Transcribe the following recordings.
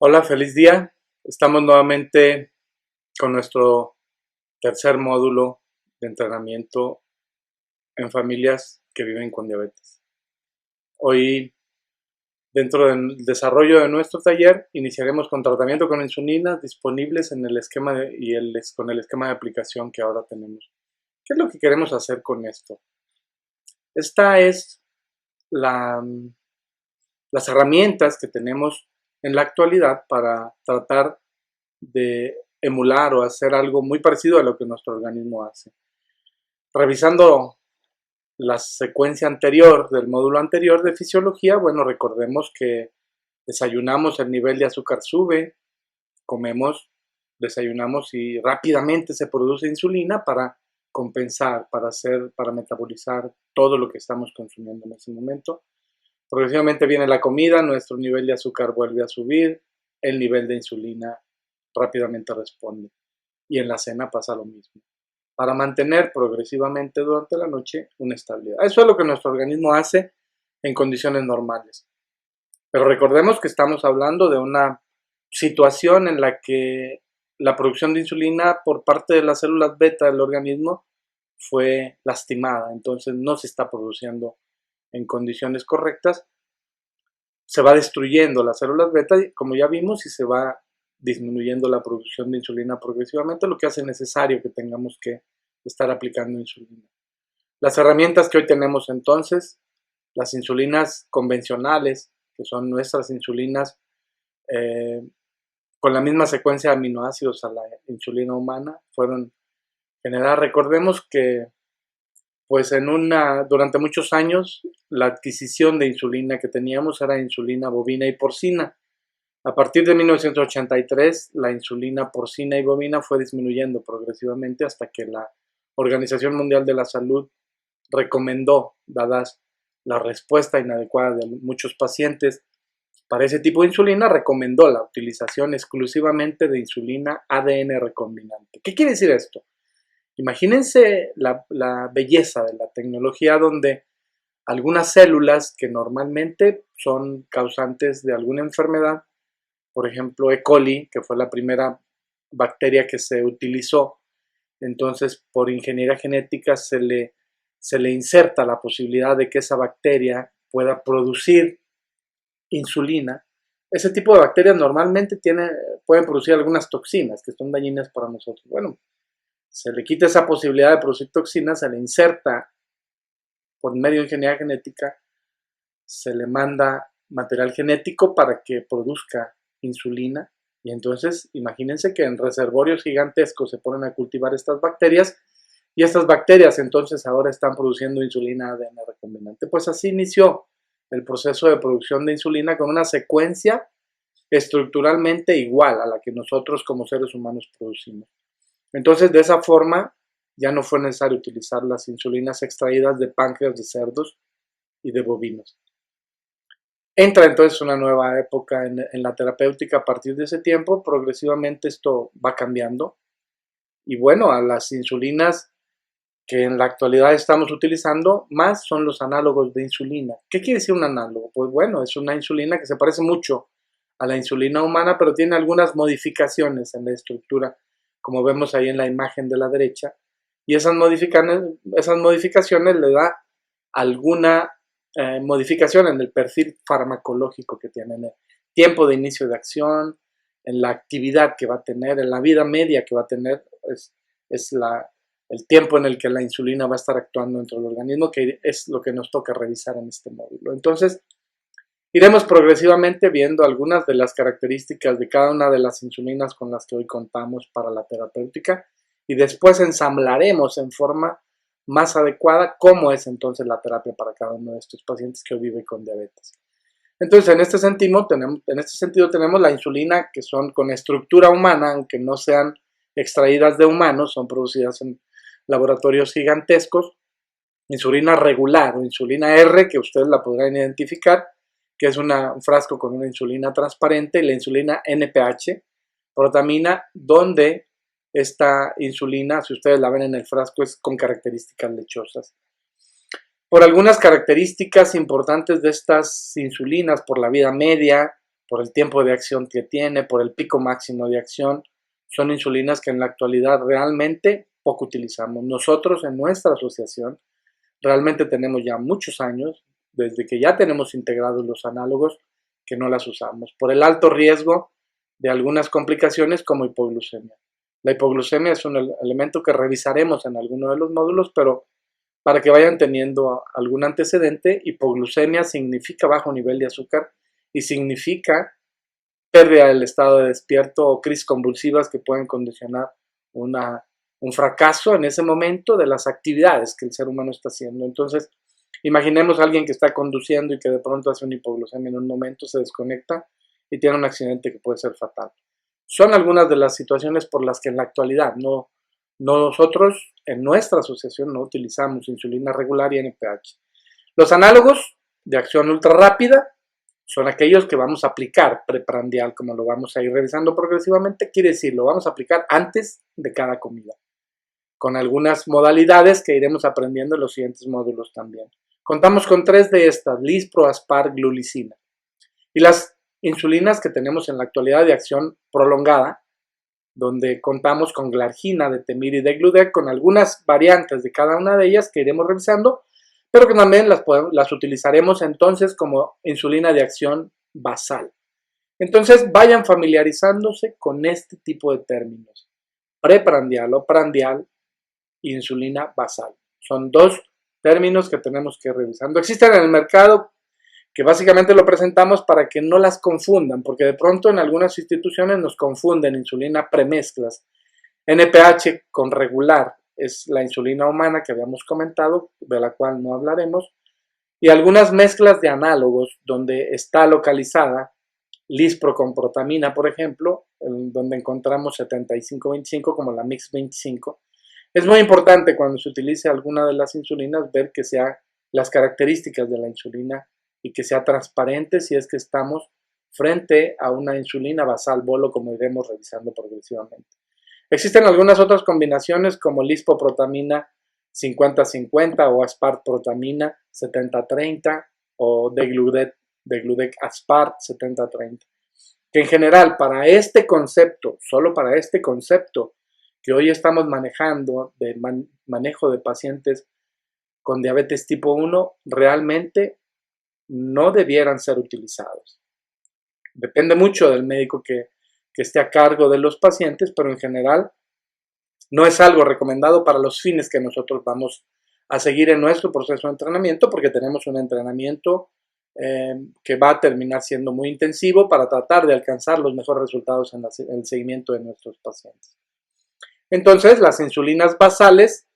Hola, feliz día. Estamos nuevamente con nuestro tercer módulo de entrenamiento en familias que viven con diabetes. Hoy, dentro del desarrollo de nuestro taller, iniciaremos con tratamiento con insulina disponibles en el esquema con el esquema de aplicación que ahora tenemos. ¿Qué es lo que queremos hacer con esto? Esta es las herramientas que tenemos en la actualidad para tratar de emular o hacer algo muy parecido a lo que nuestro organismo hace. Revisando la secuencia anterior del módulo anterior de fisiología, bueno, recordemos que desayunamos, el nivel de azúcar sube, comemos, desayunamos y rápidamente se produce insulina para compensar, para metabolizar todo lo que estamos consumiendo en ese momento. Progresivamente viene la comida, nuestro nivel de azúcar vuelve a subir, el nivel de insulina rápidamente responde. Y en la cena pasa lo mismo, para mantener progresivamente durante la noche una estabilidad. Eso es lo que nuestro organismo hace en condiciones normales. Pero recordemos que estamos hablando de una situación en la que la producción de insulina por parte de las células beta del organismo fue lastimada, entonces no se está produciendo en condiciones correctas, se va destruyendo las células beta, como ya vimos, y se va disminuyendo la producción de insulina progresivamente, lo que hace necesario que tengamos que estar aplicando insulina. Las herramientas que hoy tenemos entonces, las insulinas convencionales, que son nuestras insulinas con la misma secuencia de aminoácidos a la insulina humana, fueron generadas. Recordemos que pues durante muchos años la adquisición de insulina que teníamos era insulina bovina y porcina. A partir de 1983, la insulina porcina y bovina fue disminuyendo progresivamente hasta que la Organización Mundial de la Salud recomendó, dadas la respuesta inadecuada de muchos pacientes para ese tipo de insulina, recomendó la utilización exclusivamente de insulina ADN recombinante. ¿Qué quiere decir esto? Imagínense la belleza de la tecnología donde algunas células que normalmente son causantes de alguna enfermedad, por ejemplo E. coli, que fue la primera bacteria que se utilizó, entonces por ingeniería genética se le inserta la posibilidad de que esa bacteria pueda producir insulina. Ese tipo de bacterias normalmente pueden producir algunas toxinas que son dañinas para nosotros. Bueno, se le quita esa posibilidad de producir toxinas, se le inserta por medio de ingeniería genética, se le manda material genético para que produzca insulina, y entonces imagínense que en reservorios gigantescos se ponen a cultivar estas bacterias, y estas bacterias entonces ahora están produciendo insulina ADN recombinante. Pues así inició el proceso de producción de insulina con una secuencia estructuralmente igual a la que nosotros como seres humanos producimos. Entonces, de esa forma, ya no fue necesario utilizar las insulinas extraídas de páncreas de cerdos y de bovinos. Entra entonces una nueva época en la terapéutica a partir de ese tiempo. Progresivamente esto va cambiando. Y bueno, a las insulinas que en la actualidad estamos utilizando, más son los análogos de insulina. ¿Qué quiere decir un análogo? Pues bueno, es una insulina que se parece mucho a la insulina humana, pero tiene algunas modificaciones en la estructura, como vemos ahí en la imagen de la derecha, y esas modificaciones le da alguna modificación en el perfil farmacológico que tiene, en el tiempo de inicio de acción, en la actividad que va a tener, en la vida media que va a tener, es el tiempo en el que la insulina va a estar actuando dentro del organismo, que es lo que nos toca revisar en este módulo. Entonces, iremos progresivamente viendo algunas de las características de cada una de las insulinas con las que hoy contamos para la terapéutica, y después ensamblaremos en forma más adecuada cómo es entonces la terapia para cada uno de estos pacientes que hoy viven con diabetes. Entonces, en este sentido tenemos la insulina que son con estructura humana, aunque no sean extraídas de humanos, son producidas en laboratorios gigantescos. Insulina regular o insulina R, que ustedes la podrán identificar, que es un frasco con una insulina transparente, y la insulina NPH, protamina, donde esta insulina, si ustedes la ven en el frasco, es con características lechosas. Por algunas características importantes de estas insulinas, por la vida media, por el tiempo de acción que tiene, por el pico máximo de acción. Son insulinas que en la actualidad realmente poco utilizamos. Nosotros en nuestra asociación realmente tenemos ya muchos años, desde que ya tenemos integrados los análogos, que no las usamos, por el alto riesgo de algunas complicaciones como hipoglucemia. La hipoglucemia es un elemento que revisaremos en alguno de los módulos, pero para que vayan teniendo algún antecedente, hipoglucemia significa bajo nivel de azúcar y significa pérdida del estado de despierto o crisis convulsivas que pueden condicionar un fracaso en ese momento de las actividades que el ser humano está haciendo. Entonces, imaginemos a alguien que está conduciendo y que de pronto hace una hipoglucemia en un momento, se desconecta y tiene un accidente que puede ser fatal. Son algunas de las situaciones por las que en la actualidad nosotros en nuestra asociación no utilizamos insulina regular y NPH. Los análogos de acción ultra rápida son aquellos que vamos a aplicar preprandial, como lo vamos a ir revisando progresivamente, quiere decir, lo vamos a aplicar antes de cada comida, con algunas modalidades que iremos aprendiendo en los siguientes módulos también. Contamos con 3 de estas, Lispro, Aspart, Glulicina. Y las insulinas que tenemos en la actualidad de acción prolongada, donde contamos con Glargina, Detemir y Degludec, con algunas variantes de cada una de ellas que iremos revisando, pero que también las utilizaremos entonces como insulina de acción basal. Entonces vayan familiarizándose con este tipo de términos, preprandial o prandial e insulina basal. Son 2 términos que tenemos que ir revisando. Existen en el mercado que básicamente lo presentamos para que no las confundan, porque de pronto en algunas instituciones nos confunden insulina premezclas. NPH con regular es la insulina humana que habíamos comentado, de la cual no hablaremos, y algunas mezclas de análogos donde está localizada Lispro con protamina, por ejemplo, donde encontramos 75-25 como la Mix 25. Es muy importante cuando se utilice alguna de las insulinas ver que sea las características de la insulina y que sea transparente si es que estamos frente a una insulina basal bolo, como iremos revisando progresivamente. Existen algunas otras combinaciones como lispoprotamina 50-50 o Aspart protamina 70-30 o Degludec Aspart 70-30, que en general para este concepto, solo para este concepto que hoy estamos manejando de manejo de pacientes con diabetes tipo 1, realmente no debieran ser utilizados. Depende mucho del médico que esté a cargo de los pacientes, pero en general no es algo recomendado para los fines que nosotros vamos a seguir en nuestro proceso de entrenamiento, porque tenemos un entrenamiento que va a terminar siendo muy intensivo para tratar de alcanzar los mejores resultados en el seguimiento de nuestros pacientes. Entonces, las insulinas basales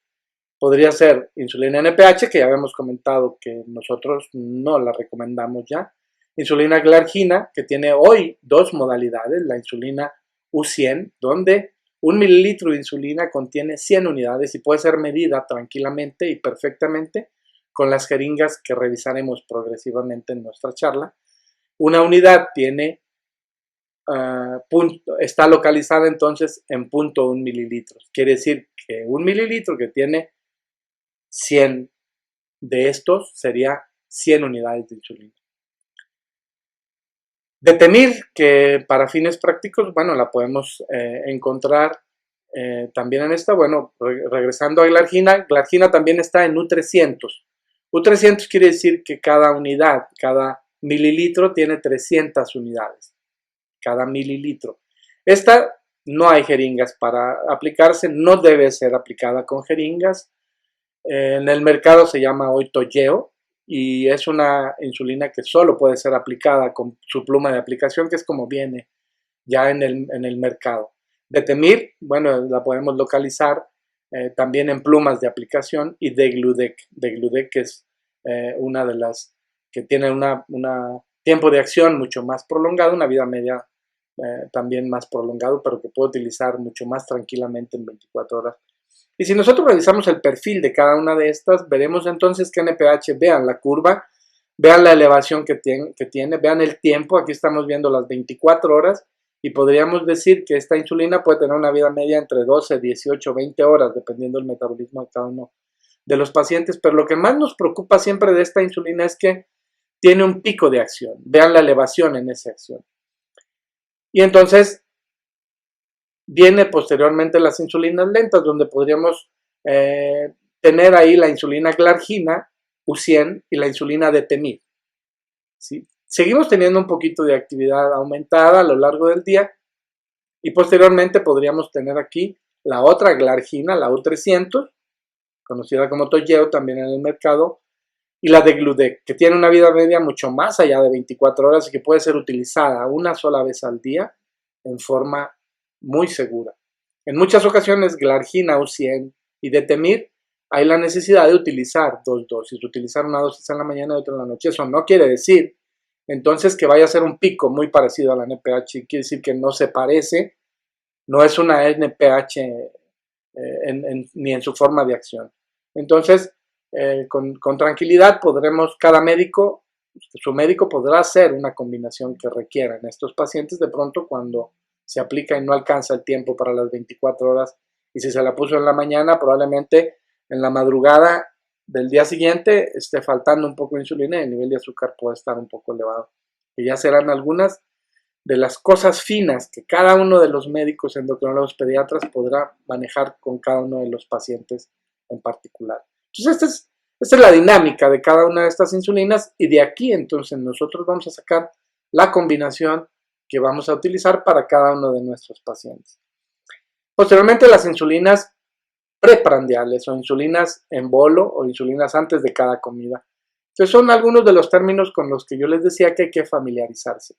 podría ser insulina NPH, que ya habíamos comentado que nosotros no la recomendamos ya. Insulina glargina, que tiene hoy 2 modalidades, la insulina U100, donde 1 mililitro de insulina contiene 100 unidades y puede ser medida tranquilamente y perfectamente con las jeringas que revisaremos progresivamente en nuestra charla. Una unidad tiene está localizada entonces en 0.1 mililitros. Quiere decir que 1 mililitro que tiene 100 de estos sería 100 unidades de insulina. Detemir, que para fines prácticos, bueno, la podemos encontrar también en esta. Bueno, regresando a Glargina, Glargina también está en U300. U300 quiere decir que cada unidad, cada mililitro tiene 300 unidades. Cada mililitro. Esta no hay jeringas para aplicarse, no debe ser aplicada con jeringas. En el mercado se llama hoy Tolleo y es una insulina que solo puede ser aplicada con su pluma de aplicación, que es como viene ya en el mercado. Detemir, bueno, la podemos localizar también en plumas de aplicación, y Degludec, que es una de las que tiene un tiempo de acción mucho más prolongado, una vida media también más prolongado, pero que puede utilizar mucho más tranquilamente en 24 horas. Y si nosotros revisamos el perfil de cada una de estas, veremos entonces que NPH, vean la curva, vean la elevación que tiene, vean el tiempo, aquí estamos viendo las 24 horas, y podríamos decir que esta insulina puede tener una vida media entre 12, 18, 20 horas, dependiendo del metabolismo de cada uno de los pacientes. Pero lo que más nos preocupa siempre de esta insulina es que tiene un pico de acción. Vean la elevación en esa acción. Y entonces viene posteriormente las insulinas lentas, donde podríamos tener ahí la insulina glargina, U100 y la insulina detemir. ¿Sí? Seguimos teniendo un poquito de actividad aumentada a lo largo del día y posteriormente podríamos tener aquí la otra glargina, la U300, conocida como Toujeo también en el mercado, y la de Gludec, que tiene una vida media mucho más allá de 24 horas y que puede ser utilizada una sola vez al día en forma muy segura. En muchas ocasiones, glargina, U100 y detemir, hay la necesidad de utilizar dos dosis, utilizar una dosis en la mañana y otra en la noche. Eso no quiere decir entonces que vaya a ser un pico muy parecido a la NPH, quiere decir que no se parece, no es una NPH ni en su forma de acción. Entonces, con tranquilidad podremos, cada médico, su médico podrá hacer una combinación que requiera en estos pacientes de pronto cuando se aplica y no alcanza el tiempo para las 24 horas y si se la puso en la mañana probablemente en la madrugada del día siguiente esté faltando un poco de insulina y el nivel de azúcar puede estar un poco elevado. Y ya serán algunas de las cosas finas que cada uno de los médicos endocrinólogos pediatras podrá manejar con cada uno de los pacientes en particular. Entonces, esta es la dinámica de cada una de estas insulinas y de aquí entonces nosotros vamos a sacar la combinación que vamos a utilizar para cada uno de nuestros pacientes. Posteriormente, las insulinas preprandiales o insulinas en bolo o insulinas antes de cada comida. Entonces, son algunos de los términos con los que yo les decía que hay que familiarizarse.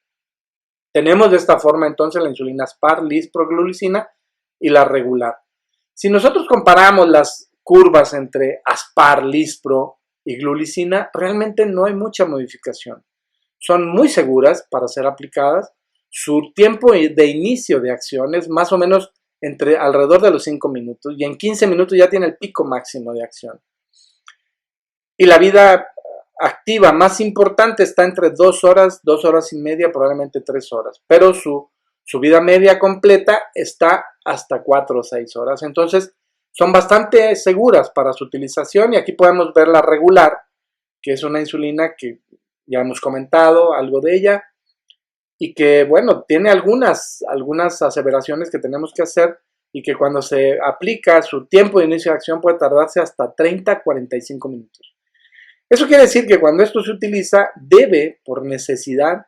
Tenemos de esta forma entonces la insulina aspar, lispro, glulicina y la regular. Si nosotros comparamos las curvas entre aspar, lispro y glulicina, realmente no hay mucha modificación. Son muy seguras para ser aplicadas. Su tiempo de inicio de acción es más o menos entre alrededor de los 5 minutos y en 15 minutos ya tiene el pico máximo de acción. Y la vida activa más importante está entre 2 horas y media, probablemente 3 horas, pero su vida media completa está hasta 4 o 6 horas. Entonces, son bastante seguras para su utilización y aquí podemos ver la regular, que es una insulina que ya hemos comentado algo de ella y que, bueno, tiene algunas aseveraciones que tenemos que hacer y que cuando se aplica su tiempo de inicio de acción puede tardarse hasta 30 a 45 minutos. Eso quiere decir que cuando esto se utiliza, debe, por necesidad,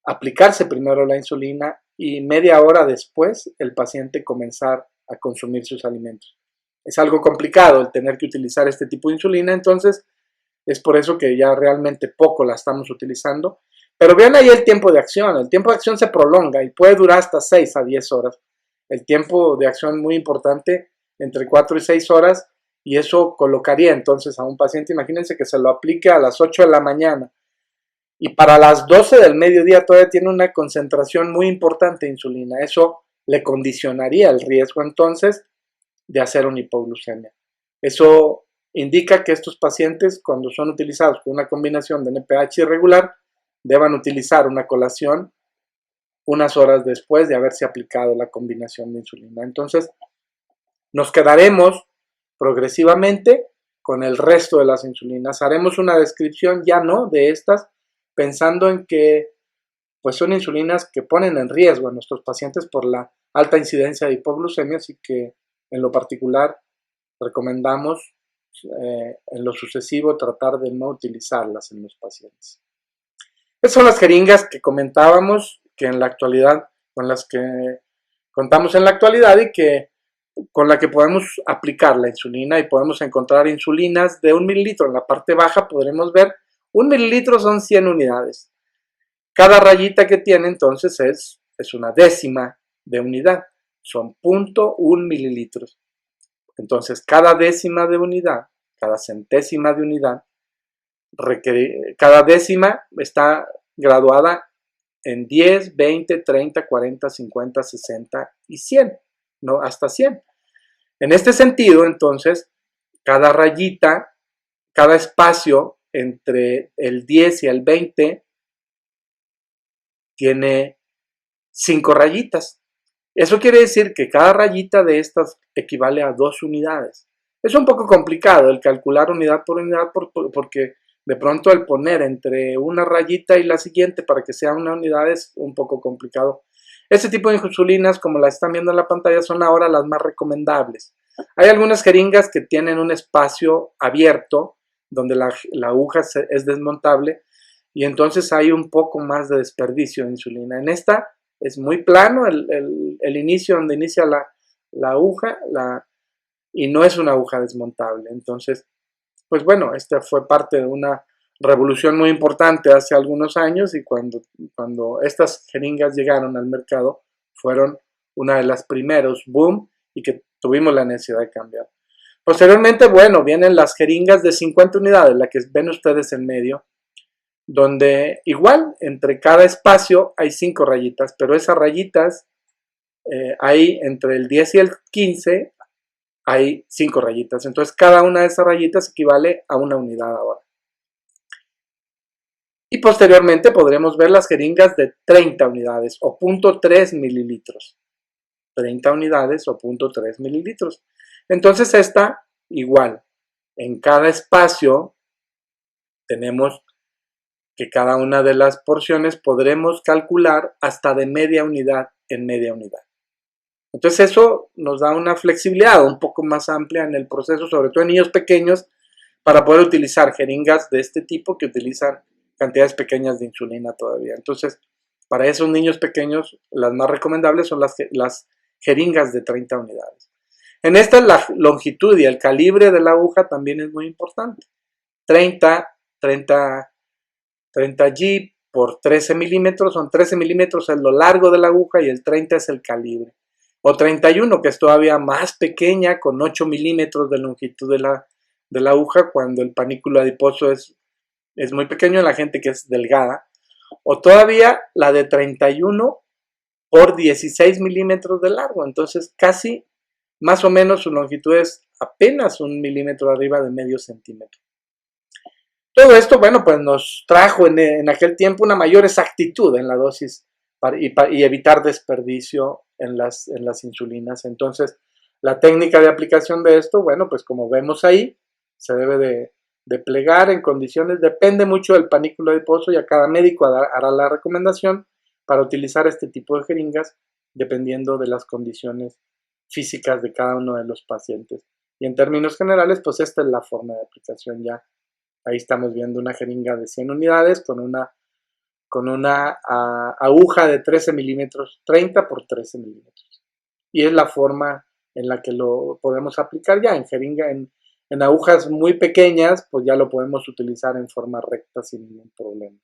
aplicarse primero la insulina y media hora después el paciente comenzar a consumir sus alimentos. Es algo complicado el tener que utilizar este tipo de insulina, entonces es por eso que ya realmente poco la estamos utilizando. Pero vean ahí el tiempo de acción. El tiempo de acción se prolonga y puede durar hasta 6 a 10 horas. El tiempo de acción muy importante, entre 4 y 6 horas, y eso colocaría entonces a un paciente, imagínense que se lo aplique a las 8 de la mañana y para las 12 del mediodía todavía tiene una concentración muy importante de insulina. Eso le condicionaría el riesgo entonces de hacer una hipoglucemia. Eso indica que estos pacientes, cuando son utilizados con una combinación de NPH irregular, deban utilizar una colación unas horas después de haberse aplicado la combinación de insulina. Entonces, nos quedaremos progresivamente con el resto de las insulinas. Haremos una descripción ya no de estas, pensando en que pues son insulinas que ponen en riesgo a nuestros pacientes por la alta incidencia de hipoglucemia, así que en lo particular recomendamos en lo sucesivo tratar de no utilizarlas en los pacientes. Estas son las jeringas que comentábamos, que en la actualidad, con las que contamos en la actualidad y que con la que podemos aplicar la insulina y podemos encontrar insulinas de 1 mililitro. En la parte baja podremos ver 1 mililitro son 100 unidades. Cada rayita que tiene entonces es una décima de unidad, son 0.1 mililitros. Entonces cada décima de unidad, cada centésima de unidad, cada décima está graduada en 10, 20, 30, 40, 50, 60 y 100, no hasta 100. En este sentido, entonces, cada rayita, cada espacio entre el 10 y el 20 tiene 5 rayitas. Eso quiere decir que cada rayita de estas equivale a 2 unidades. Es un poco complicado el calcular unidad por unidad porque de pronto el poner entre una rayita y la siguiente para que sea una unidad es un poco complicado. Este tipo de insulinas, como la están viendo en la pantalla, son ahora las más recomendables. Hay algunas jeringas que tienen un espacio abierto donde la aguja es desmontable y entonces hay un poco más de desperdicio de insulina. En esta es muy plano el inicio donde inicia la aguja y no es una aguja desmontable. Entonces, pues bueno, esta fue parte de una revolución muy importante hace algunos años y cuando estas jeringas llegaron al mercado fueron una de las primeros boom y que tuvimos la necesidad de cambiar. Posteriormente, bueno, vienen las jeringas de 50 unidades, la que ven ustedes en medio, donde igual entre cada espacio hay 5 rayitas, pero esas rayitas hay entre el 10 y el 15 hay 5 rayitas. Entonces cada una de esas rayitas equivale a una unidad ahora. Y posteriormente podremos ver las jeringas de 30 unidades o 0.3 mililitros. 30 unidades o 0.3 mililitros. Entonces esta igual. En cada espacio tenemos que cada una de las porciones podremos calcular hasta de media unidad en media unidad. Entonces eso nos da una flexibilidad un poco más amplia en el proceso, sobre todo en niños pequeños, para poder utilizar jeringas de este tipo que utilizan cantidades pequeñas de insulina todavía. Entonces, para esos niños pequeños, las más recomendables son las jeringas de 30 unidades. En esta la longitud y el calibre de la aguja también es muy importante. 30 G por 13 milímetros, son 13 milímetros es lo largo de la aguja y el 30 es el calibre. O 31, que es todavía más pequeña, con 8 milímetros de longitud de la aguja, cuando el panículo adiposo es muy pequeño en la gente que es delgada. O todavía la de 31 por 16 milímetros de largo. Entonces casi, más o menos, su longitud es apenas 1 milímetro arriba de medio centímetro. Todo esto, bueno, pues nos trajo en aquel tiempo una mayor exactitud en la dosis y evitar desperdicio en las insulinas. Entonces, la técnica de aplicación de esto, bueno, pues como vemos ahí, se debe de plegar en condiciones, depende mucho del panículo adiposo y a cada médico hará la recomendación para utilizar este tipo de jeringas dependiendo de las condiciones físicas de cada uno de los pacientes. Y en términos generales, pues esta es la forma de aplicación ya. Ahí estamos viendo una jeringa de 100 unidades con una aguja de 13 milímetros, 30 por 13 milímetros. Y es la forma en la que lo podemos aplicar ya en jeringa, en agujas muy pequeñas, pues ya lo podemos utilizar en forma recta sin ningún problema.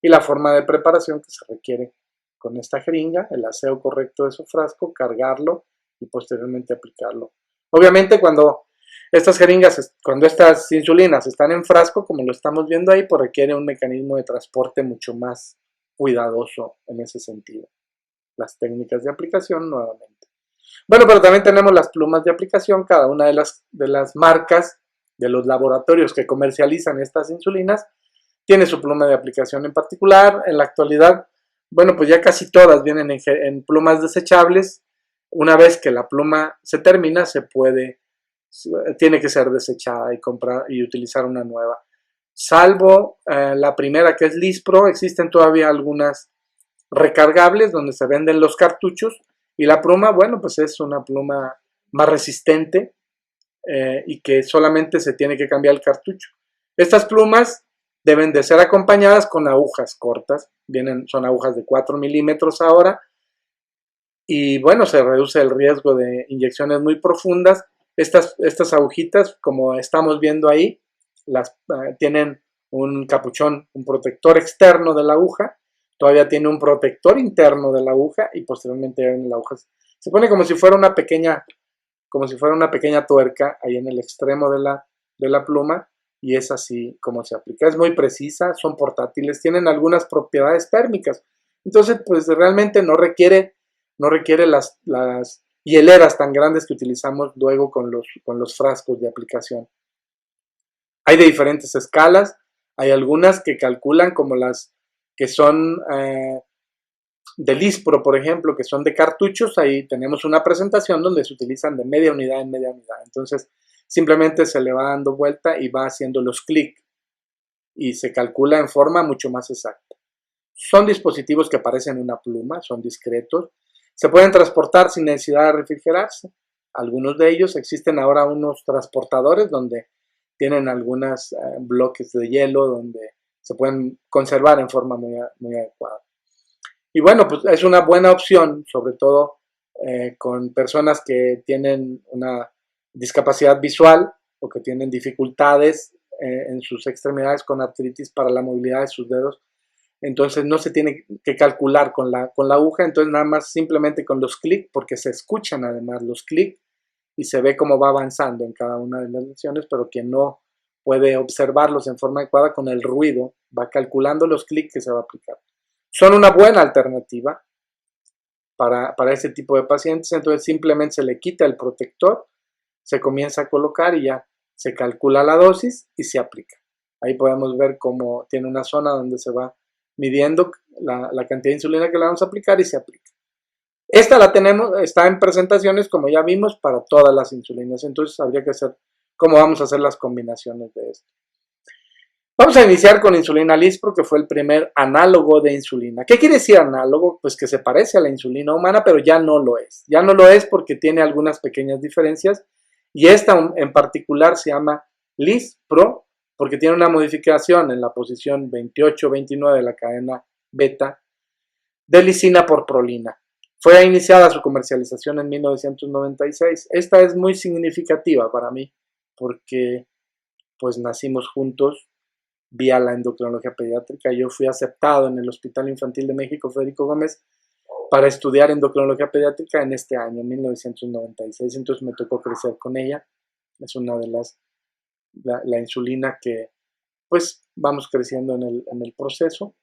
Y la forma de preparación que se requiere con esta jeringa, el aseo correcto de su frasco, cargarlo y posteriormente aplicarlo. Obviamente cuando estas jeringas, cuando estas insulinas están en frasco, como lo estamos viendo ahí, pues requiere un mecanismo de transporte mucho más cuidadoso en ese sentido. Las técnicas de aplicación nuevamente. Bueno, pero también tenemos las plumas de aplicación, cada una de las marcas de los laboratorios que comercializan estas insulinas tiene su pluma de aplicación en particular. En la actualidad, bueno, pues ya casi todas vienen en plumas desechables. Una vez que la pluma se termina, tiene que ser desechada y comprar y utilizar una nueva. Salvo la primera, que es Lispro, existen todavía algunas recargables donde se venden los cartuchos y la pluma, bueno, pues es una pluma más resistente y que solamente se tiene que cambiar el cartucho. Estas plumas deben de ser acompañadas con agujas cortas, son agujas de 4 milímetros ahora y bueno, se reduce el riesgo de inyecciones muy profundas. Estas agujitas, como estamos viendo ahí, tienen un capuchón, un protector externo de la aguja, todavía tiene un protector interno de la aguja y posteriormente la aguja se pone como si fuera una pequeña tuerca ahí en el extremo de la pluma y es así como se aplica. Es muy precisa, son portátiles, tienen algunas propiedades térmicas, entonces pues realmente no requiere las hieleras tan grandes que utilizamos luego con los frascos de aplicación. Hay de diferentes escalas, hay algunas que calculan como las que son de Lispro, por ejemplo, que son de cartuchos. Ahí tenemos una presentación donde se utilizan de media unidad en media unidad. Entonces simplemente se le va dando vuelta y va haciendo los clics y se calcula en forma mucho más exacta. Son dispositivos que parecen una pluma, son discretos, se pueden transportar sin necesidad de refrigerarse. Algunos de ellos existen ahora unos transportadores donde tienen algunos bloques de hielo donde se pueden conservar en forma muy adecuada. Y bueno, pues es una buena opción, sobre todo con personas que tienen una discapacidad visual o que tienen dificultades en sus extremidades con artritis para la movilidad de sus dedos. Entonces no se tiene que calcular con la aguja, entonces nada más simplemente con los clics, porque se escuchan además los clics y se ve cómo va avanzando en cada una de las lesiones, pero quien no puede observarlos en forma adecuada, con el ruido va calculando los clics que se va a aplicar. Son una buena alternativa para ese tipo de pacientes, entonces simplemente se le quita el protector, se comienza a colocar y ya se calcula la dosis y se aplica. Ahí podemos ver cómo tiene una zona donde se va midiendo la cantidad de insulina que le vamos a aplicar y se aplica. Esta la tenemos, está en presentaciones, como ya vimos, para todas las insulinas. Entonces habría que hacer cómo vamos a hacer las combinaciones de esto. Vamos a iniciar con insulina Lispro, que fue el primer análogo de insulina. ¿Qué quiere decir análogo? Pues que se parece a la insulina humana, pero ya no lo es. Ya no lo es porque tiene algunas pequeñas diferencias. Y esta en particular se llama Lispro porque tiene una modificación en la posición 28-29 de la cadena beta de lisina por prolina. Fue iniciada su comercialización en 1996. Esta es muy significativa para mí porque pues nacimos juntos vía la endocrinología pediátrica. Yo fui aceptado en el Hospital Infantil de México Federico Gómez para estudiar endocrinología pediátrica en este año, 1996. Entonces me tocó crecer con ella. Es una de la insulina que pues vamos creciendo en el proceso.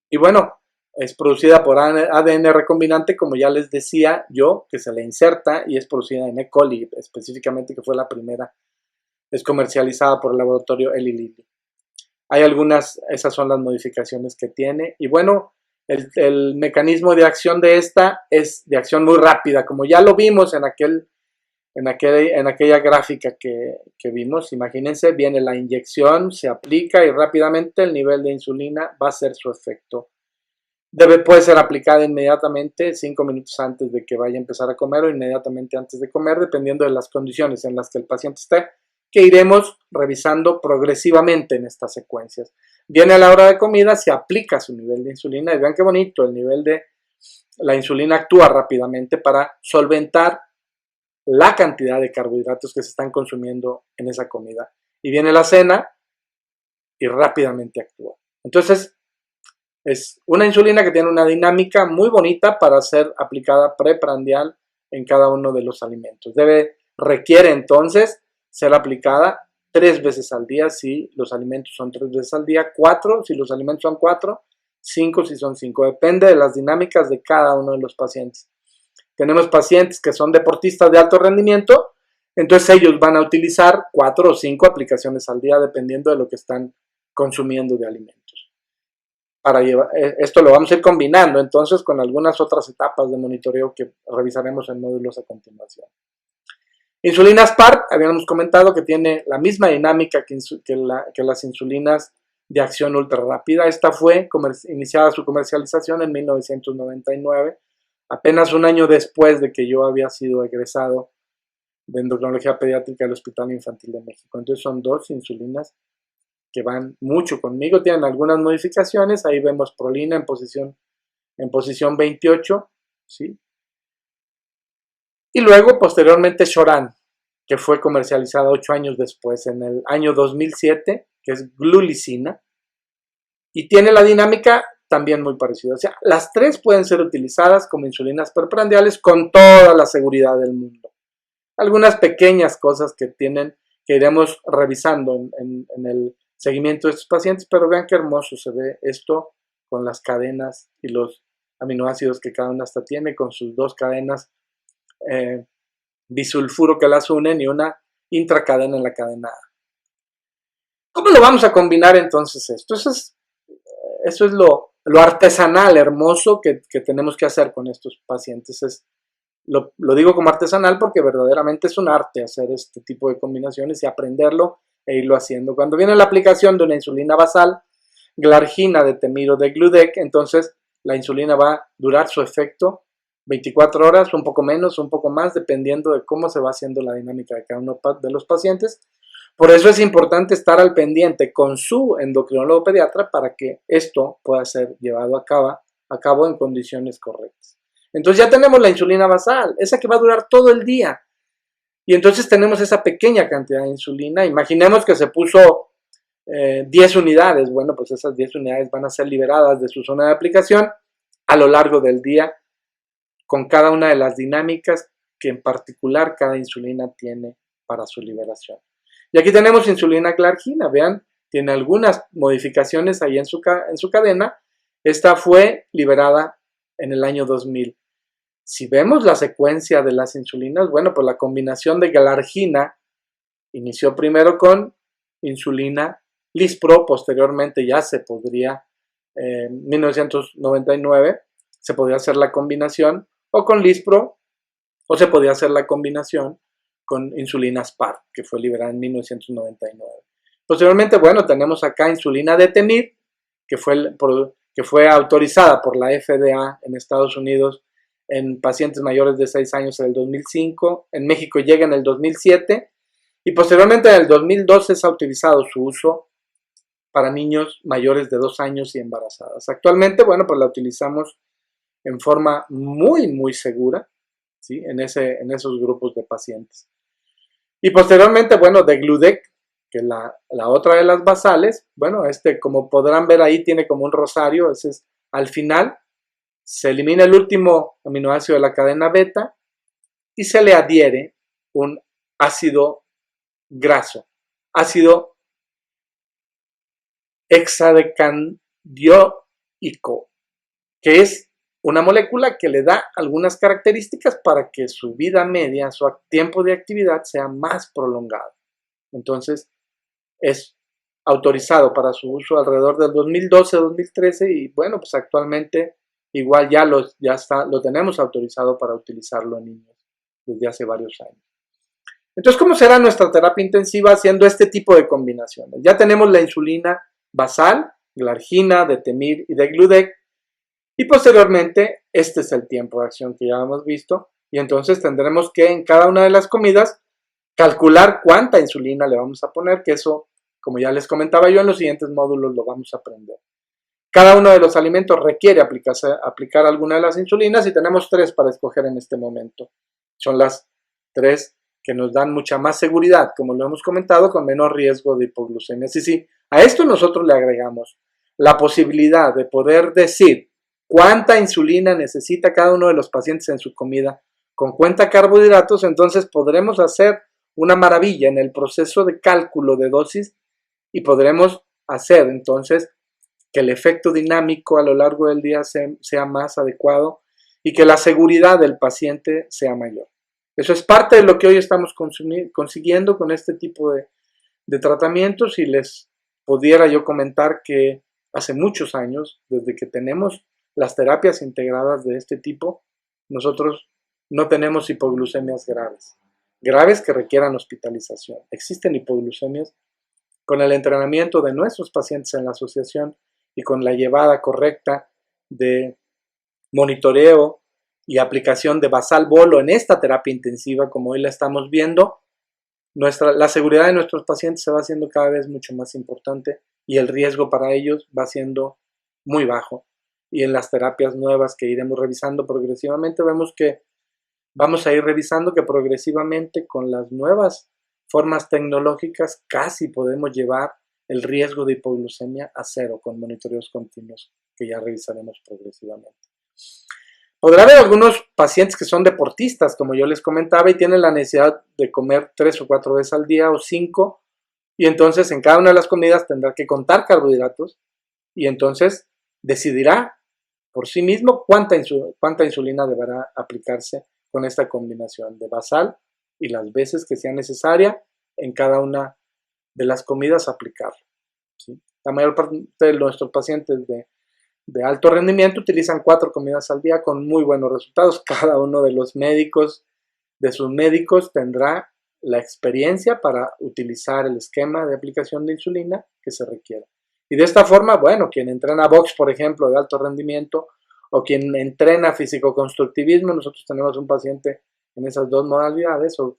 Y bueno, es producida por ADN recombinante, como ya les decía yo, que se le inserta y es producida en E. coli, específicamente, que fue la primera. Es comercializada por el laboratorio Eli Lilly. Hay algunas, esas son las modificaciones que tiene. Y bueno, el mecanismo de acción de esta es de acción muy rápida, como ya lo vimos en aquella gráfica que vimos. Imagínense, viene la inyección, se aplica y rápidamente el nivel de insulina va a hacer su efecto. Puede ser aplicada inmediatamente, 5 minutos antes de que vaya a empezar a comer o inmediatamente antes de comer, dependiendo de las condiciones en las que el paciente esté, que iremos revisando progresivamente en estas secuencias. Viene a la hora de comida, se aplica su nivel de insulina y vean qué bonito, el nivel de la insulina actúa rápidamente para solventar la cantidad de carbohidratos que se están consumiendo en esa comida. Y viene la cena y rápidamente actúa. Entonces, es una insulina que tiene una dinámica muy bonita para ser aplicada preprandial en cada uno de los alimentos. Requiere entonces ser aplicada 3 veces al día si los alimentos son 3 veces al día, 4 si los alimentos son 4, 5 si son 5. Depende de las dinámicas de cada uno de los pacientes. Tenemos pacientes que son deportistas de alto rendimiento, entonces ellos van a utilizar 4 o 5 aplicaciones al día dependiendo de lo que están consumiendo de alimentos. Esto lo vamos a ir combinando entonces con algunas otras etapas de monitoreo que revisaremos en módulos a continuación. Insulina Aspart, habíamos comentado que tiene la misma dinámica que las insulinas de acción ultra rápida. Esta fue iniciada su comercialización en 1999, apenas un año después de que yo había sido egresado de endocrinología pediátrica del Hospital Infantil de México. Entonces son 2 insulinas que van mucho conmigo, tienen algunas modificaciones. Ahí vemos prolina en posición 28, ¿sí? Y luego posteriormente Shoran, que fue comercializada 8 años después, en el año 2007, que es glulicina, y tiene la dinámica también muy parecida. O sea, las 3 pueden ser utilizadas como insulinas preprandiales con toda la seguridad del mundo. Algunas pequeñas cosas que iremos revisando en el seguimiento de estos pacientes, pero vean qué hermoso se ve esto con las cadenas y los aminoácidos que cada una hasta tiene, con sus 2 cadenas bisulfuro que las unen y una intracadena en la cadena A. ¿Cómo lo vamos a combinar entonces esto? Eso es lo artesanal, hermoso que tenemos que hacer con estos pacientes. Lo digo como artesanal porque verdaderamente es un arte hacer este tipo de combinaciones y aprenderlo e irlo haciendo. Cuando viene la aplicación de una insulina basal, glargina, detemir o degludec, entonces la insulina va a durar su efecto 24 horas, un poco menos, un poco más, dependiendo de cómo se va haciendo la dinámica de cada uno de los pacientes. Por eso es importante estar al pendiente con su endocrinólogo pediatra para que esto pueda ser llevado a cabo en condiciones correctas. Entonces ya tenemos la insulina basal, esa que va a durar todo el día. Y entonces tenemos esa pequeña cantidad de insulina. Imaginemos que se puso 10 unidades. Bueno, pues esas 10 unidades van a ser liberadas de su zona de aplicación a lo largo del día con cada una de las dinámicas que en particular cada insulina tiene para su liberación. Y aquí tenemos insulina glargina, vean, tiene algunas modificaciones ahí en su cadena. Esta fue liberada en el año 2000. Si vemos la secuencia de las insulinas, bueno, pues la combinación de glargina inició primero con insulina Lispro, posteriormente ya se podría, en 1999, se podía hacer la combinación o con Lispro, o se podía hacer la combinación con insulina Spark, que fue liberada en 1999. Posteriormente, bueno, tenemos acá insulina Detemir, que fue autorizada por la FDA en Estados Unidos en pacientes mayores de 6 años en el 2005, en México llega en el 2007 y posteriormente en el 2012 se ha utilizado su uso para niños mayores de 2 años y embarazadas. Actualmente, bueno, pues la utilizamos en forma muy segura, ¿sí? en esos grupos de pacientes. Y posteriormente, bueno, degludec, que es la otra de las basales, bueno, como podrán ver ahí tiene como un rosario, ese es al final. Se elimina el último aminoácido de la cadena beta y se le adhiere un ácido graso, ácido hexadecandioico, que es una molécula que le da algunas características para que su vida media, su tiempo de actividad sea más prolongado. Entonces, es autorizado para su uso alrededor del 2012-2013 y bueno, pues actualmente igual ya lo tenemos autorizado para utilizarlo en niños desde hace varios años. Entonces, ¿cómo será nuestra terapia intensiva haciendo este tipo de combinaciones? Ya tenemos la insulina basal, glargina, detemir y degludec, y posteriormente este es el tiempo de acción que ya hemos visto, y entonces tendremos que en cada una de las comidas calcular cuánta insulina le vamos a poner, que eso, como ya les comentaba yo, en los siguientes módulos lo vamos a aprender. Cada uno de los alimentos requiere aplicar alguna de las insulinas y tenemos 3 para escoger en este momento. Son las 3 que nos dan mucha más seguridad, como lo hemos comentado, con menor riesgo de hipoglucemia. Sí, a esto nosotros le agregamos la posibilidad de poder decir cuánta insulina necesita cada uno de los pacientes en su comida con cuenta de carbohidratos, entonces podremos hacer una maravilla en el proceso de cálculo de dosis y podremos hacer entonces que el efecto dinámico a lo largo del día sea más adecuado y que la seguridad del paciente sea mayor. Eso es parte de lo que hoy estamos consiguiendo con este tipo de tratamientos y les pudiera yo comentar que hace muchos años, desde que tenemos las terapias integradas de este tipo, nosotros no tenemos hipoglucemias graves que requieran hospitalización. Existen hipoglucemias con el entrenamiento de nuestros pacientes en la asociación y con la llevada correcta de monitoreo y aplicación de basal bolo en esta terapia intensiva, como hoy la estamos viendo, la seguridad de nuestros pacientes se va haciendo cada vez mucho más importante y el riesgo para ellos va siendo muy bajo. Y en las terapias nuevas que iremos revisando progresivamente, vemos que vamos a ir revisando que progresivamente con las nuevas formas tecnológicas casi podemos llevar el riesgo de hipoglucemia a 0 con monitoreos continuos que ya revisaremos progresivamente. Podrá haber algunos pacientes que son deportistas, como yo les comentaba, y tienen la necesidad de comer 3 o 4 veces al día o 5, y entonces en cada una de las comidas tendrá que contar carbohidratos y entonces decidirá por sí mismo cuánta insulina deberá aplicarse con esta combinación de basal y las veces que sea necesaria en cada una de las comidas aplicarlo. ¿Sí? La mayor parte de nuestros pacientes de alto rendimiento utilizan 4 comidas al día con muy buenos resultados. Cada uno de los médicos, de sus médicos, tendrá la experiencia para utilizar el esquema de aplicación de insulina que se requiere. Y de esta forma, bueno, quien entrena box, por ejemplo, de alto rendimiento, o quien entrena físico-constructivismo, nosotros tenemos un paciente en esas dos modalidades, o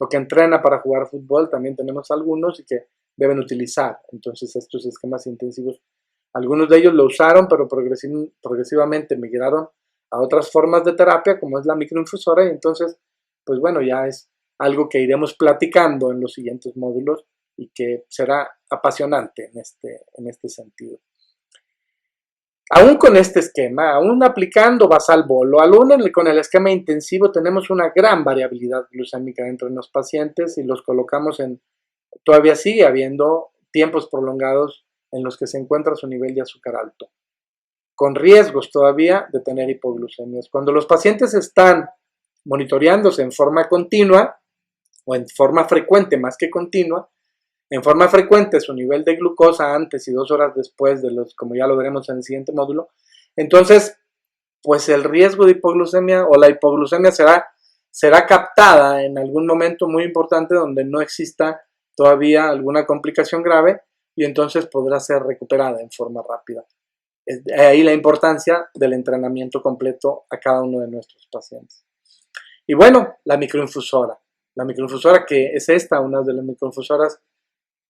que entrena para jugar fútbol, también tenemos algunos y que deben utilizar entonces estos esquemas intensivos. Algunos de ellos lo usaron, pero progresivamente migraron a otras formas de terapia, como es la microinfusora, y entonces, pues bueno, ya es algo que iremos platicando en los siguientes módulos y que será apasionante en este sentido. Aún con este esquema, aún aplicando basal bolo, aún con el esquema intensivo, tenemos una gran variabilidad glucémica entre los pacientes y los colocamos en, todavía sigue habiendo tiempos prolongados en los que se encuentra su nivel de azúcar alto, con riesgos todavía de tener hipoglucemias. Cuando los pacientes están monitoreándose en forma continua o en forma frecuente más que continua, en forma frecuente su nivel de glucosa antes y 2 horas después de los, como ya lo veremos en el siguiente módulo, entonces pues el riesgo de hipoglucemia o la hipoglucemia será captada en algún momento muy importante donde no exista todavía alguna complicación grave y entonces podrá ser recuperada en forma rápida. De ahí la importancia del entrenamiento completo a cada uno de nuestros pacientes. Y bueno, la microinfusora que es esta, una de las microinfusoras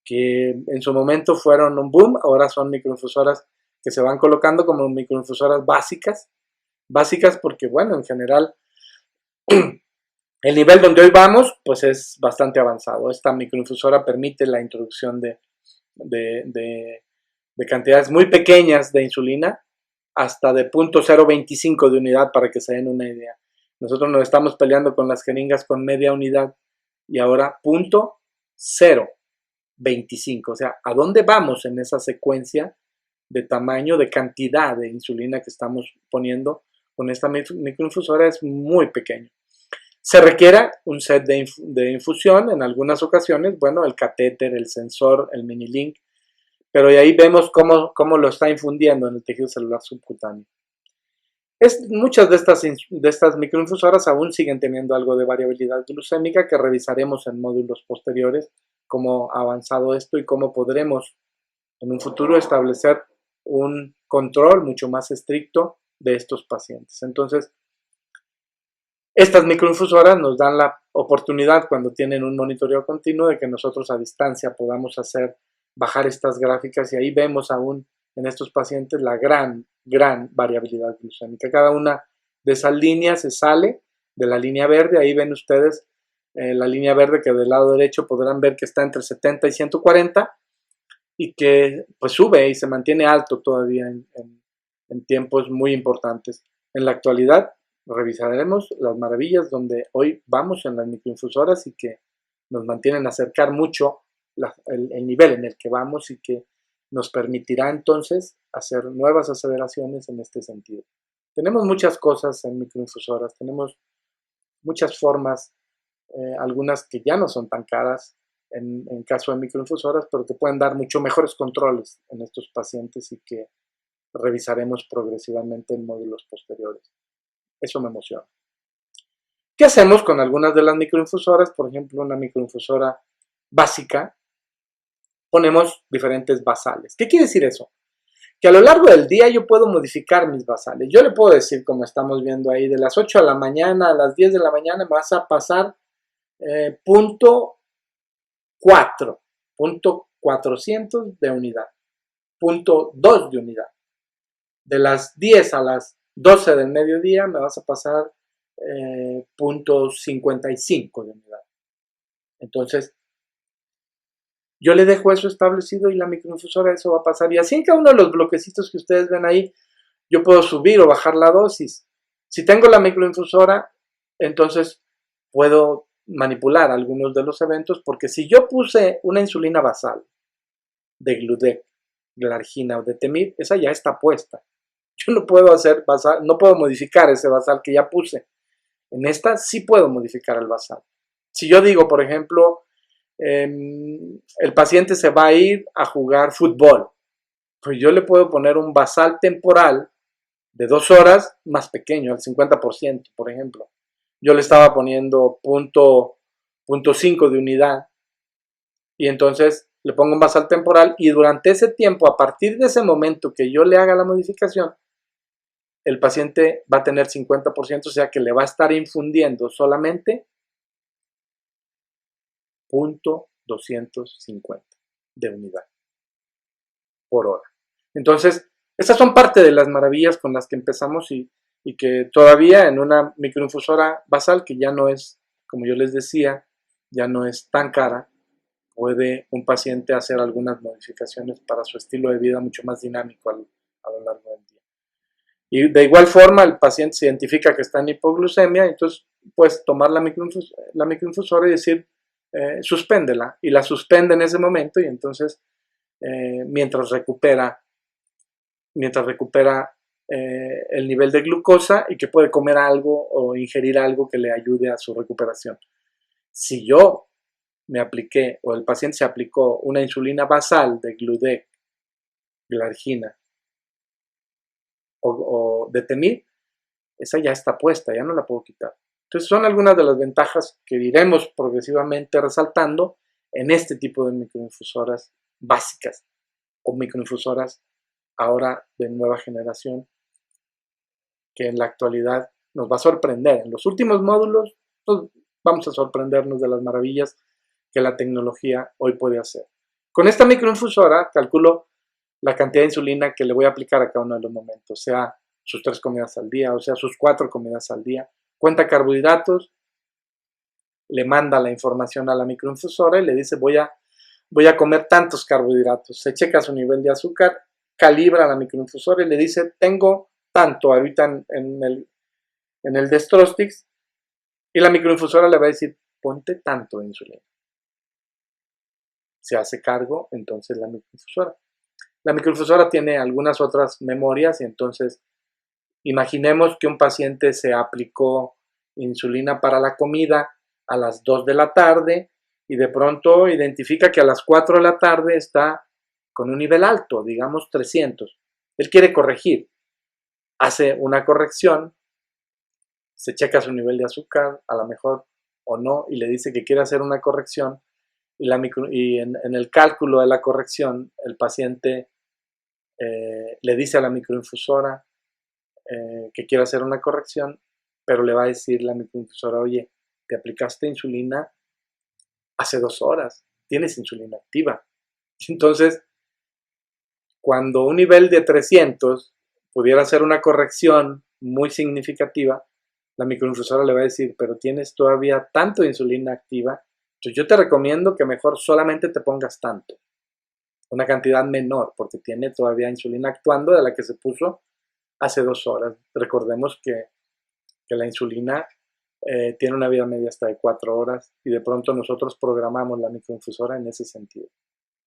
que en su momento fueron un boom, ahora son microinfusoras que se van colocando como microinfusoras básicas porque, bueno, en general, el nivel donde hoy vamos, pues es bastante avanzado. Esta microinfusora permite la introducción de cantidades muy pequeñas de insulina, hasta de 0.025 de unidad, para que se den una idea. Nosotros nos estamos peleando con las jeringas con media unidad y ahora 0.025. O sea, ¿a dónde vamos en esa secuencia de tamaño, de cantidad de insulina que estamos poniendo con esta microinfusora? Es muy pequeño. Se requiere un set de infusión en algunas ocasiones, bueno, el catéter, el sensor, el mini link, pero ahí vemos cómo lo está infundiendo en el tejido celular subcutáneo. Muchas de estas microinfusoras aún siguen teniendo algo de variabilidad glucémica que revisaremos en módulos posteriores, cómo ha avanzado esto y cómo podremos en un futuro establecer un control mucho más estricto de estos pacientes. Entonces, estas microinfusoras nos dan la oportunidad, cuando tienen un monitoreo continuo, de que nosotros a distancia podamos bajar estas gráficas, y ahí vemos aún en estos pacientes la gran variabilidad glucémica. Cada una de esas líneas se sale de la línea verde. Ahí ven ustedes la línea verde, que del lado derecho podrán ver que está entre 70 y 140 y que pues sube y se mantiene alto todavía en tiempos muy importantes. En la actualidad revisaremos las maravillas donde hoy vamos en las microinfusoras y que nos mantienen acercar mucho el nivel en el que vamos y que nos permitirá entonces hacer nuevas aceleraciones en este sentido. Tenemos muchas cosas en microinfusoras, tenemos muchas formas, algunas que ya no son tan caras en caso de microinfusoras, pero que pueden dar mucho mejores controles en estos pacientes y que revisaremos progresivamente en módulos posteriores. Eso me emociona. ¿Qué hacemos con algunas de las microinfusoras? Por ejemplo, una microinfusora básica, ponemos diferentes basales. ¿Qué quiere decir eso? Que a lo largo del día yo puedo modificar mis basales. Yo le puedo decir, como estamos viendo ahí, de las 8 de la mañana a las 10 de la mañana me vas a pasar punto 400 de unidad, punto 2 de unidad. De las 10 a las 12 del mediodía me vas a pasar punto 55 de unidad. Entonces, yo le dejo eso establecido y la microinfusora eso va a pasar. Y así en cada uno de los bloquecitos que ustedes ven ahí, yo puedo subir o bajar la dosis. Si tengo la microinfusora, entonces puedo manipular algunos de los eventos, porque si yo puse una insulina basal de Gludec, Glargina o de Temir, esa ya está puesta. Yo no puedo hacer basal, no puedo modificar ese basal que ya puse. En esta sí puedo modificar el basal. Si yo digo, por ejemplo, el paciente se va a ir a jugar fútbol, pues yo le puedo poner un basal temporal de 2 horas más pequeño, al 50%, por ejemplo. Yo le estaba poniendo punto 0.5 de unidad, y entonces le pongo un basal temporal, y durante ese tiempo, a partir de ese momento que yo le haga la modificación, el paciente va a tener 50%, o sea que le va a estar infundiendo solamente 0.250 de unidad por hora. Entonces, estas son parte de las maravillas con las que empezamos y que todavía en una microinfusora basal, que ya no es, como yo les decía, ya no es tan cara, puede un paciente hacer algunas modificaciones para su estilo de vida mucho más dinámico a lo largo del día. Y de igual forma, el paciente se identifica que está en hipoglucemia, entonces puedes tomar la microinfusora y decir, suspéndela, y la suspende en ese momento, y entonces mientras recupera el nivel de glucosa, y que puede comer algo o ingerir algo que le ayude a su recuperación. Si yo me apliqué, o el paciente se aplicó, una insulina basal de Gludec, glargina o Detemir, esa ya está puesta, ya no la puedo quitar. Entonces son algunas de las ventajas que iremos progresivamente resaltando en este tipo de microinfusoras básicas o microinfusoras ahora de nueva generación, que en la actualidad nos va a sorprender. En los últimos módulos pues, vamos a sorprendernos de las maravillas que la tecnología hoy puede hacer. Con esta microinfusora calculo la cantidad de insulina que le voy a aplicar a cada uno de los momentos, sea sus 3 comidas al día, o sea sus 4 comidas al día. Cuenta carbohidratos, le manda la información a la microinfusora y le dice voy a comer tantos carbohidratos. Se checa su nivel de azúcar, calibra la microinfusora y le dice tengo tanto ahorita en el Destrostix, y la microinfusora le va a decir ponte tanto de insulina. Se hace cargo entonces la microinfusora. La microinfusora tiene algunas otras memorias, y entonces imaginemos que un paciente se aplicó insulina para la comida a las 2 de la tarde y de pronto identifica que a las 4 de la tarde está con un nivel alto, digamos 300. Él quiere corregir, hace una corrección, se checa su nivel de azúcar, a lo mejor o no, y le dice que quiere hacer una corrección, y en el cálculo de la corrección el paciente le dice a la microinfusora que quiere hacer una corrección, pero le va a decir la microinfusora, oye, te aplicaste insulina hace 2 horas, tienes insulina activa. Entonces, cuando un nivel de 300 pudiera hacer una corrección muy significativa, la microinfusora le va a decir, pero tienes todavía tanto de insulina activa, entonces yo te recomiendo que mejor solamente te pongas tanto, una cantidad menor, porque tiene todavía insulina actuando de la que se puso hace 2 horas. Recordemos que la insulina tiene una vida media hasta de 4 horas, y de pronto nosotros programamos la microinfusora en ese sentido.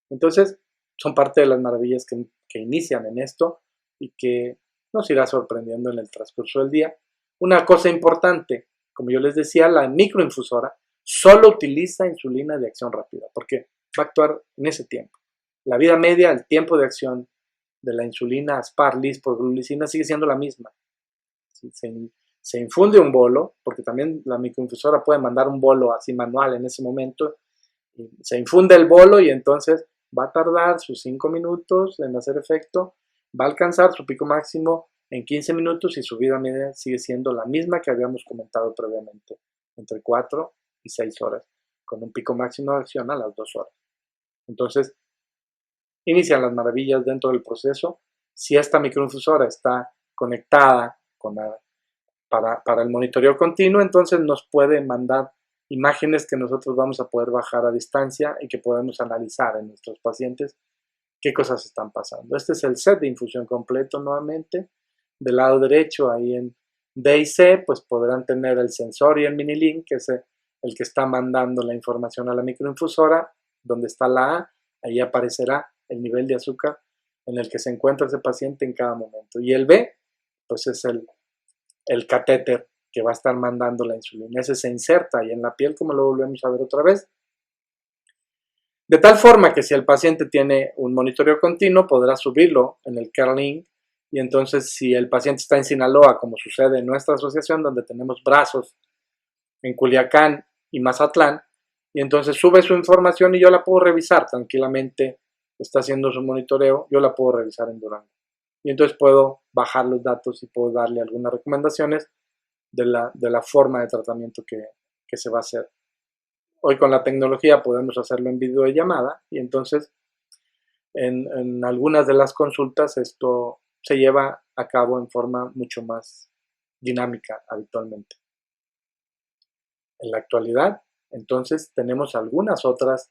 Entonces, son parte de las maravillas que inician en esto y que nos irá sorprendiendo en el transcurso del día. Una cosa importante, como yo les decía, la microinfusora solo utiliza insulina de acción rápida, porque va a actuar en ese tiempo. La vida media, el tiempo de acción de la insulina Aspar, lispro-glulicina sigue siendo la misma. ¿Sí? Se infunde un bolo, porque también la microinfusora puede mandar un bolo así manual en ese momento. Se infunde el bolo y entonces va a tardar sus 5 minutos en hacer efecto, va a alcanzar su pico máximo en 15 minutos y su vida media sigue siendo la misma que habíamos comentado previamente, entre 4 y 6 horas, con un pico máximo de acción a las 2 horas. Entonces, inician las maravillas dentro del proceso. Si esta microinfusora está conectada para el monitoreo continuo, entonces nos puede mandar imágenes que nosotros vamos a poder bajar a distancia y que podemos analizar en nuestros pacientes qué cosas están pasando. Este es el set de infusión completo nuevamente. Del lado derecho, ahí en D y C, pues podrán tener el sensor y el mini-link, que es el que está mandando la información a la microinfusora. Donde está la A, ahí aparecerá el nivel de azúcar en el que se encuentra ese paciente en cada momento. Y el B, pues es el catéter que va a estar mandando la insulina. Ese se inserta ahí en la piel, como lo volvemos a ver otra vez. De tal forma que si el paciente tiene un monitoreo continuo, podrá subirlo en el CareLink, y entonces si el paciente está en Sinaloa, como sucede en nuestra asociación, donde tenemos brazos en Culiacán y Mazatlán, y entonces sube su información y yo la puedo revisar tranquilamente, está haciendo su monitoreo, yo la puedo revisar en Durango. Y entonces puedo bajar los datos y puedo darle algunas recomendaciones de la forma de tratamiento que se va a hacer. Hoy con la tecnología podemos hacerlo en videollamada y entonces en algunas de las consultas esto se lleva a cabo en forma mucho más dinámica habitualmente. En la actualidad, entonces, tenemos algunas otras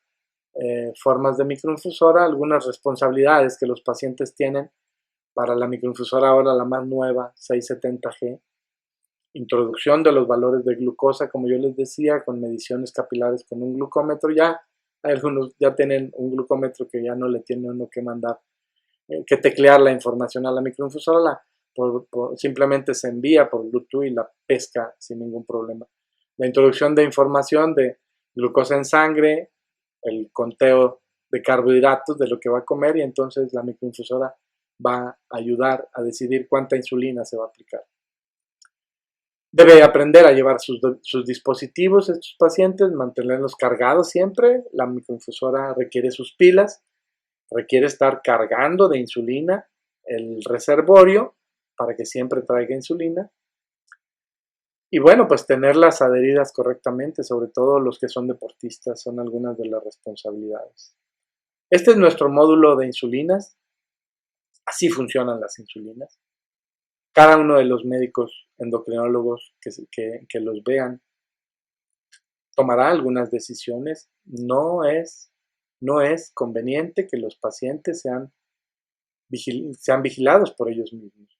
formas de microinfusora, algunas responsabilidades que los pacientes tienen para la microinfusora ahora la más nueva, 670G, introducción de los valores de glucosa, como yo les decía, con mediciones capilares con un glucómetro. Ya algunos ya tienen un glucómetro que ya no le tiene uno que mandar, que teclear la información a la microinfusora, simplemente se envía por Bluetooth y la pesca sin ningún problema. La introducción de información de glucosa en sangre, el conteo de carbohidratos de lo que va a comer y entonces la microinfusora va a ayudar a decidir cuánta insulina se va a aplicar. Debe aprender a llevar sus dispositivos estos pacientes, mantenerlos cargados siempre. La microinfusora requiere sus pilas, requiere estar cargando de insulina el reservorio para que siempre traiga insulina. Y bueno, pues tenerlas adheridas correctamente, sobre todo los que son deportistas, son algunas de las responsabilidades. Este es nuestro módulo de insulinas. Así funcionan las insulinas. Cada uno de los médicos endocrinólogos que los vean tomará algunas decisiones. No es conveniente que los pacientes sean vigilados por ellos mismos.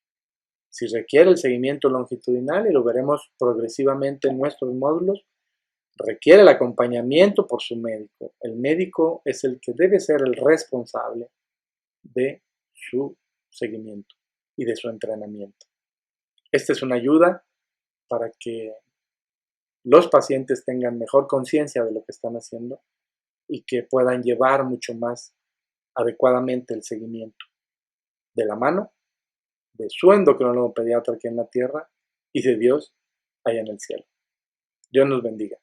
Si requiere el seguimiento longitudinal, y lo veremos progresivamente en nuestros módulos, requiere el acompañamiento por su médico. El médico es el que debe ser el responsable de su seguimiento y de su entrenamiento. Esta es una ayuda para que los pacientes tengan mejor conciencia de lo que están haciendo y que puedan llevar mucho más adecuadamente el seguimiento de la mano de su endocrinólogo pediatra aquí en la tierra y de Dios allá en el cielo. Dios nos bendiga.